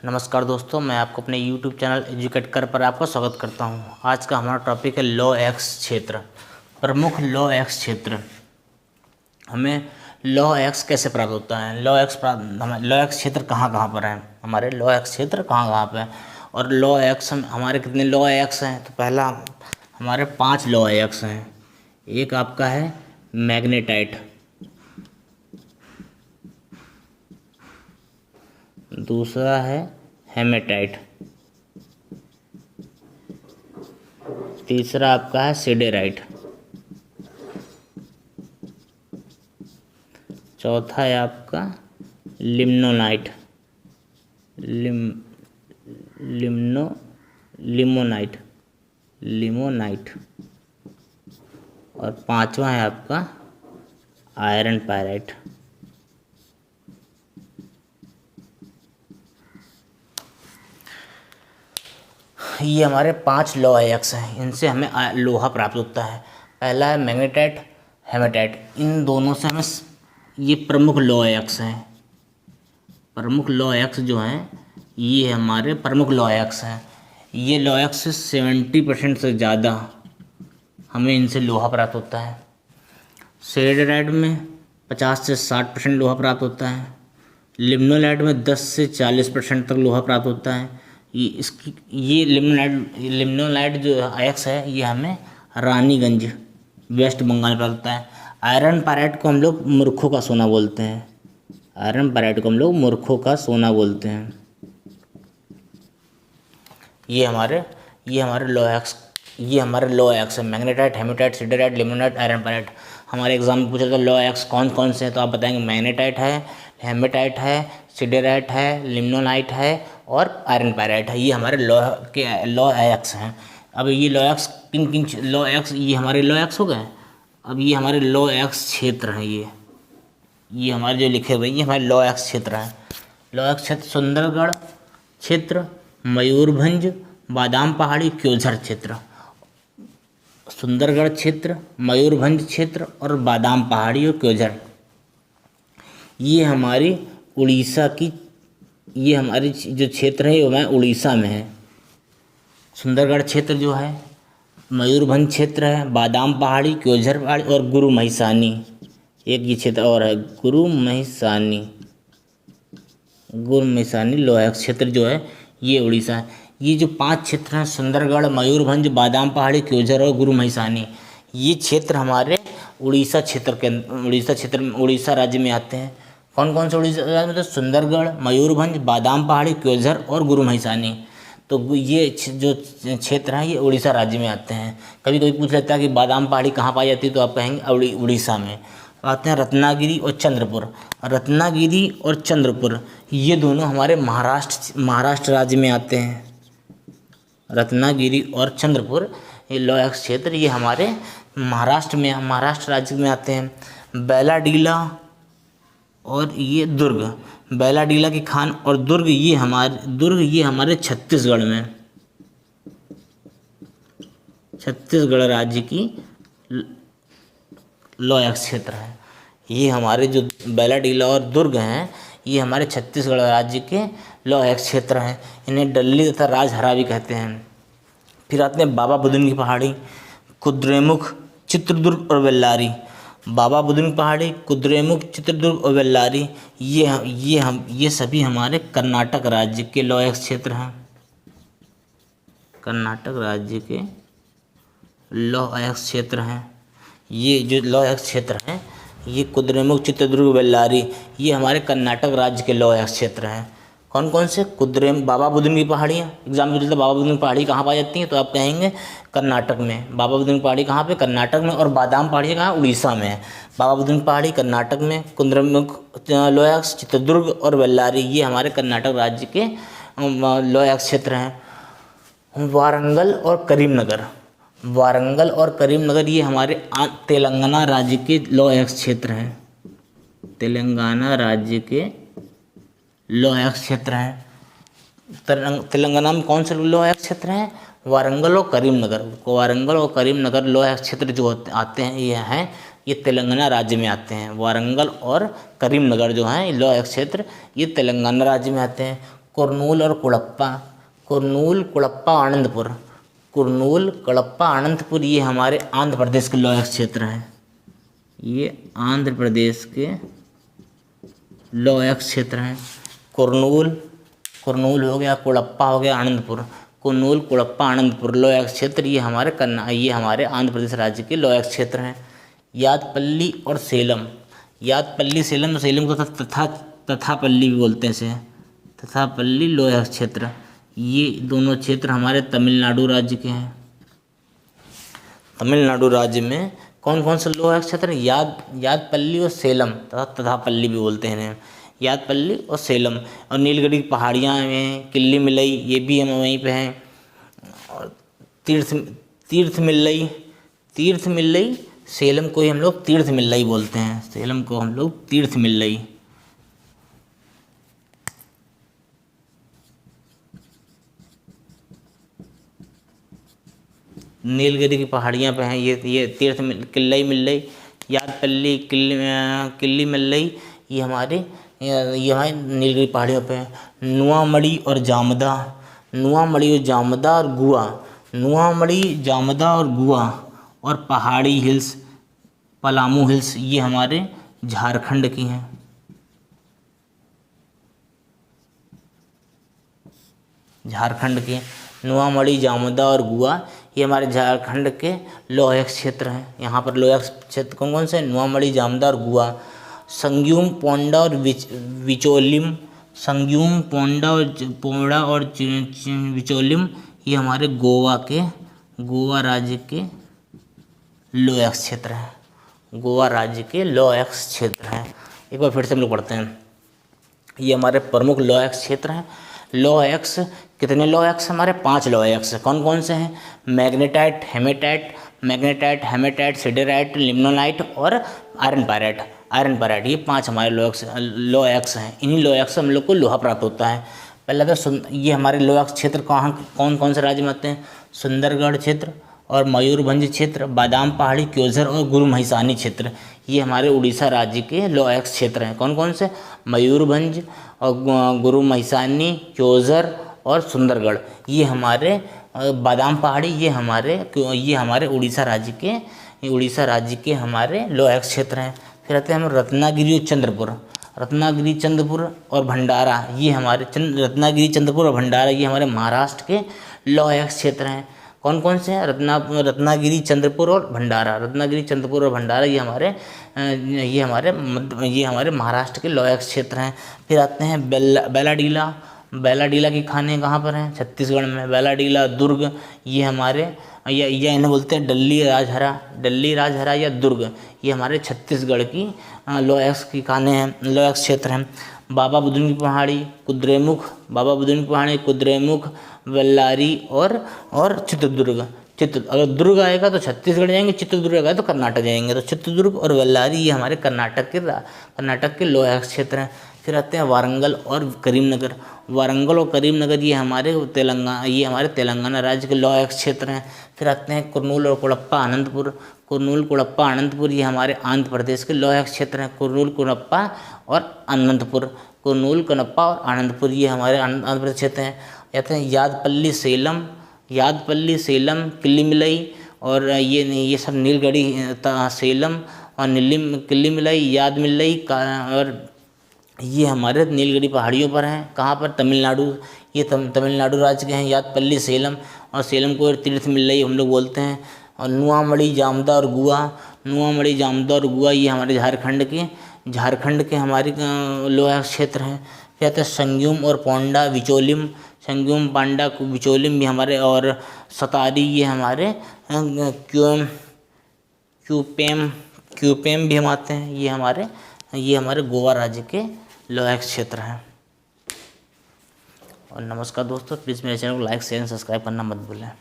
नमस्कार दोस्तों, मैं आपको अपने YouTube चैनल एजुकेट कर पर आपका स्वागत करता हूं। आज का हमारा टॉपिक है लॉ एक्स क्षेत्र। प्रमुख लॉ एक्स क्षेत्र। हमें लॉ एक्स कैसे प्राप्त होता है, लॉ एक्स क्षेत्र कहाँ कहाँ पर है, हमारे लॉ एक्स क्षेत्र कहाँ कहाँ पर है और लॉ एक्स हमारे कितने लॉ एक्स हैं। तो पहला हमारे 5 लॉ एक्स हैं। एक आपका है मैग्नेटाइट, दूसरा है हेमेटाइट, तीसरा आपका है सिडेराइट, चौथा है आपका लिमनोनाइट लिमोनाइट और पांचवा है आपका आयरन पायराइट। ये हमारे 5 लॉ एक्स हैं, इनसे हमें लोहा प्राप्त होता है। पहला है मैग्नेटाइट, हेमेटाइट। इन दोनों से हमें ये प्रमुख लॉ एक्स हैं। प्रमुख लॉ एक्स जो हैं ये हमारे प्रमुख लॉ एक्स हैं। ये लॉ एक्स से 70% से ज़्यादा हमें इनसे लोहा प्राप्त होता है। सिडेराइट में 50 से 60% लोहा प्राप्त होता है। लिमनोनाइट में 10 से 40% तक लोहा प्राप्त होता है। ये लिमनोनाइट जो एक्स है ये हमें रानीगंज वेस्ट बंगाल में प्राप्त होता है। आयरन पायराइट को हम लोग मूर्खों का सोना बोलते हैं। आयरन पायराइट को हम लोग मूर्खों का सोना बोलते हैं। ये हमारे लॉ एक्स है, magnetite, hematite, siderite, limonite, iron pyrite. हमारे एग्जाम में पूछा था लॉ एक्स कौन कौन से हैं, तो आप बताएंगे मैग्नेटाइट है, हेमेटाइट है, सिडेराइट है, लिमनोनाइट है और आयरन पायराइट है। ये हमारे लॉ एक्स हैं। अब ये लॉ एक्स किन लॉ एक्स, ये हमारे लॉ एक्स हो गए। अब ये हमारे लॉ एक्स क्षेत्र हैं। ये हमारे जो लिखे हुए ये हमारे लॉ एक्स क्षेत्र हैं। लॉ एक्स क्षेत्र सुंदरगढ़ क्षेत्र, मयूरभंज, बादाम पहाड़ी, क्योंझर क्षेत्र। सुंदरगढ़ क्षेत्र, मयूरभंज क्षेत्र और बादाम पहाड़ी और क्योंझर, ये हमारी उड़ीसा की, ये हमारी जो क्षेत्र है वो हमारे उड़ीसा में है। सुंदरगढ़ क्षेत्र जो है, मयूरभंज क्षेत्र है, बादाम पहाड़ी, क्योंझर पहाड़ी और गुरु महिसानी, एक ये क्षेत्र और है गुरु महिसानी लॉ एक्स क्षेत्र जो है ये उड़ीसा है। ये जो 5 क्षेत्र हैं सुंदरगढ़, मयूरभंज, बादाम पहाड़ी, क्योंझर और गुरु महिसानी, ये क्षेत्र हमारे उड़ीसा राज्य में आते हैं। कौन कौन से उड़ीसा राज्य में? तो सुंदरगढ़, मयूरभंज, बादाम पहाड़ी, क्योंझर और गुरु महिसानी। तो ये जो क्षेत्र हैं ये उड़ीसा राज्य में आते हैं। कभी कभी पूछ लेता है कि बादाम पहाड़ी कहाँ पाई जाती है, तो आप कहेंगे उड़ीसा में। आते हैं रत्नागिरी और चंद्रपुर। रत्नागिरी और चंद्रपुर ये दोनों हमारे महाराष्ट्र राज्य में आते हैं। रत्नागिरी और चंद्रपुर ये लॉ एक्स क्षेत्र ये हमारे महाराष्ट्र राज्य में आते हैं। बेलाडीला और ये दुर्ग, बेलाडीला की खान और दुर्ग ये हमारे छत्तीसगढ़ में, छत्तीसगढ़ राज्य की लॉ एक्स क्षेत्र है। ये हमारे जो बेलाडीला और दुर्ग हैं ये हमारे छत्तीसगढ़ राज्य के लॉ एक्स क्षेत्र हैं। इन्हें डल्ली तथा राजहरा भी कहते हैं। फिर आते हैं बाबा बुदन की पहाड़ी, कुद्रेमुख, चित्रदुर्ग और बेल्लारी। बाबा बुदन की पहाड़ी, कुद्रेमुख, चित्रदुर्ग और बेल्लारी ये सभी हमारे कर्नाटक राज्य के लॉ एक्स क्षेत्र हैं। कर्नाटक राज्य के लॉ एक्स क्षेत्र हैं। ये जो लॉ एक्स क्षेत्र हैं ये कुद्रेमुख, चित्रदुर्ग, बेल्लारी ये हमारे कर्नाटक राज्य के लॉ एक्स क्षेत्र हैं। कौन कौन से? बाबा बुदन की पहाड़ियाँ। एग्जाम में पूछते बाबा बुदन की पहाड़ी कहाँ पाई जाती हैं, तो आप कहेंगे कर्नाटक में। बाबा बुदन की पहाड़ी कहाँ पे? कर्नाटक में। और बादाम पहाड़ी कहाँ? उड़ीसा में है। बाबा बुदन की पहाड़ी कर्नाटक में, कुद्रेमुख लॉ एक्स, चित्रदुर्ग और बेल्लारी ये हमारे कर्नाटक राज्य के लॉ एक्स क्षेत्र हैं। वारंगल और करीमनगर ये हमारे तेलंगाना राज्य के लॉ एक्स क्षेत्र हैं। तेलंगाना राज्य के लॉ एक्स क्षेत्र हैं। तेलंगाना में कौन से लॉ एक्स क्षेत्र हैं? वारंगल और करीमनगर लॉ एक्स क्षेत्र जो आते हैं ये तेलंगाना राज्य में आते हैं। वारंगल और करीमनगर जो हैं लॉ एक्स क्षेत्र ये तेलंगाना राज्य में आते हैं। कुरनूल और कुड़प्पा, कुरनूल, कुड़प्पा, आनंदपुर, कुरनूल, कुड़प्पा, आनंदपुर ये हमारे आंध्र प्रदेश के लौह क्षेत्र हैं। ये आंध्र प्रदेश के लौह क्षेत्र हैं। कुरनूल, कुरनूल हो गया, कुड़प्पा हो गया, आनंदपुर, कुरनूल, कुड़प्पा, आनंदपुर लौह क्षेत्र ये हमारे आंध्र प्रदेश राज्य के लौह क्षेत्र हैं। यादपल्ली और सेलम, यादपल्ली, सेलम, सेलम को तथापल्ली भी बोलते हैं इसे, तथापल्ली लौह क्षेत्र, ये दोनों क्षेत्र हमारे तमिलनाडु राज्य के हैं। तमिलनाडु राज्य में कौन कौन से लौह क्षेत्र हैं? यादपल्ली और सेलम तथा तथापल्ली भी बोलते हैं इन्हें, यादपल्ली और सेलम। और नीलगिरी की पहाड़ियाँ हैं, किल्ली मिलई ये भी हम वहीं पे हैं। और तीर्थ मिल्लई, सेलम को ही हम लोग तीर्थ मिल्लई बोलते हैं, सेलम को हम लोग तीर्थ मिल्लई। नीलगिरी की पहाड़ियाँ पे हैं ये तीर्थ किल्लई मिल्लई, यादपल्ली, किल्ली मिल्लई ये हमारे नीलगिरी पहाड़ियों पे हैं। नुआमड़ी और जामदा, नुआमड़ी और जामदा और गुआ, नुआमड़ी, जामदा और गुआ और पहाड़ी हिल्स, पलामू हिल्स ये हमारे झारखंड की हैं। झारखंड के नुआमड़ी, जामदा और गुआ ये हमारे झारखंड के लौह क्षेत्र हैं। यहाँ पर लौह क्षेत्र कौन कौन से? नुआमड़ी, जामदा और गुआ। संग्यूम, पोंडा और विचोलिम, संग्यूम, पोंडा और विचोलिम ये हमारे गोवा राज्य के लौह क्षेत्र हैं, गोवा राज्य के लौह क्षेत्र हैं। एक बार फिर से हम लोग पढ़ते हैं, ये हमारे प्रमुख लौह क्षेत्र हैं। लौह अक्ष, कितने लौह अक्ष? हमारे 5 लौह अक्ष। कौन कौन से हैं? मैग्नेटाइट, हेमेटाइट, सिडेराइट, लिम्नोनाइट और आयरन पायराइट ये 5 हमारे लौह अक्ष हैं। इन्हीं लौह अक्ष से हम लोग को लोहा प्राप्त होता है। पहला तो ये हमारे लौह अक्ष क्षेत्र कौन कौन से राज्य में आते हैं? सुंदरगढ़ क्षेत्र और मयूरभंज क्षेत्र, बादाम पहाड़ी, क्योंझर और गुरु महिसानी क्षेत्र ये हमारे उड़ीसा राज्य के लौह अक्ष क्षेत्र हैं। कौन कौन से? मयूरभंज और गुरु महिसानी, क्योंझर और सुंदरगढ़ ये हमारे, बादाम पहाड़ी ये हमारे उड़ीसा राज्य के हमारे लौह क्षेत्र हैं। फिर आते हैं हम रत्नागिरी चंद्रपुर और भंडारा ये हमारे महाराष्ट्र के लौह महाराष्ट्र हैं। कौन कौन से हैं? रत्नागिरी, चंद्रपुर और भंडारा ये हमारे महाराष्ट्र के लौह क्षेत्र हैं। फिर आते हैं बेलाडीला की खाने कहाँ पर हैं? छत्तीसगढ़ में। बेलाडीला, दुर्ग ये हमारे या इन्हें बोलते हैं डल्ली राजहरा या दुर्ग ये हमारे छत्तीसगढ़ की लौह की खाने हैं, लौह क्षेत्र हैं। बाबा बुदन की पहाड़ी, कुद्रेमुख, बेल्लारी और चित्रदुर्ग। अगर दुर्ग आएगा तो छत्तीसगढ़ जाएंगे, चित्रदुर्ग आएगा तो कर्नाटक जाएंगे। तो चित्रदुर्ग और बेल्लारी ये हमारे कर्नाटक के लौह क्षेत्र हैं। फिर आते हैं वारंगल और करीमनगर ये हमारे तेलंगाना राज्य के लौह क्षेत्र हैं। फिर आते हैं कुरनूल और कुड़प्पा, आनंदपुर ये हमारे आंध्र प्रदेश के लौह क्षेत्र हैं। कुरनूल, कुड़प्पा और आनंदपुर ये हमारे आंध्र प्रदेश क्षेत्र हैं। कहते हैं यादपल्ली, सेलम, किल्लीमिलई और ये सब नीलगिरी, सेलम और किल्लीमिलई, यादमिलई और ये हमारे नीलगिरी पहाड़ियों पर हैं। कहाँ पर? तमिलनाडु। ये तमिलनाडु राज्य के हैं। यादपल्ली, सेलम को तीर्थ मिल्लई हम लोग बोलते हैं। और नुआमड़ी, जामदा और गुआ ये हमारे झारखंड के हमारे लौह क्षेत्र हैं। फिर आते हैं संग्यूम और पोंडा, विचोलिम ये हमारे, और सतारी ये हमारे, क्यूपेम भी हम आते हैं ये हमारे गोवा राज्य के लौह क्षेत्र हैं। और नमस्कार दोस्तों, प्लीज़ मेरे चैनल को लाइक, शेयर, सब्सक्राइब करना मत भूलें।